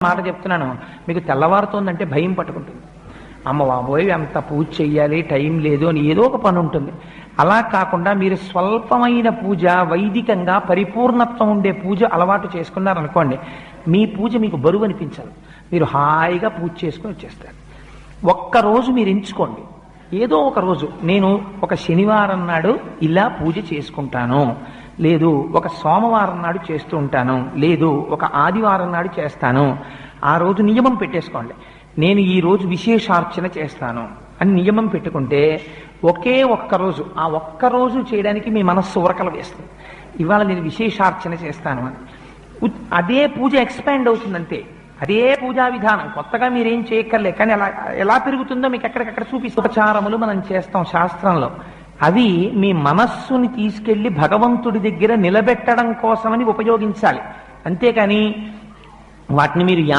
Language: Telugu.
మాట చెప్తున్నాను, మీకు తెల్లవారుతోందంటే భయం పట్టుకుంటుంది. అమ్మ బాబోయ్ అంత పూజ చెయ్యాలి, టైం లేదు అని ఏదో ఒక పని ఉంటుంది. అలా కాకుండా మీరు స్వల్పమైన పూజ, వైదికంగా పరిపూర్ణత్వం ఉండే పూజ అలవాటు చేసుకున్నారనుకోండి, మీ పూజ మీకు బరువు అనిపించాలి. మీరు హాయిగా పూజ చేసుకుని వచ్చేస్తారు. ఒక్కరోజు మీరు ఎంచుకోండి, ఏదో ఒక రోజు నేను ఒక శనివారం నాడు ఇలా పూజ చేసుకుంటాను, లేదు ఒక సోమవారం నాడు చేస్తూ ఉంటాను, లేదు ఒక ఆదివారం నాడు చేస్తాను. ఆ రోజు నియమం పెట్టేసుకోండి, నేను ఈ రోజు విశేషార్చన చేస్తాను అని నియమం పెట్టుకుంటే ఒకే ఒక్కరోజు, ఆ ఒక్కరోజు చేయడానికి మీ మనస్సు ఉరకలు వేస్తుంది. ఇవాళ నేను విశేషార్చన చేస్తాను అని అదే పూజ ఎక్స్పాండ్ అవుతుందంతే. అదే పూజా విధానం, కొత్తగా మీరేం చేయక్కర్లే. కానీ అలా ఎలా పెరుగుతుందో మీకు ఎక్కడికక్కడ చూపిస్తూ ఉపచారములు మనం చేస్తాం శాస్త్రంలో. అవి మీ మనస్సుని తీసుకెళ్లి భగవంతుడి దగ్గర నిలబెట్టడం కోసమని ఉపయోగించాలి. అంతేకాని వాటిని మీరు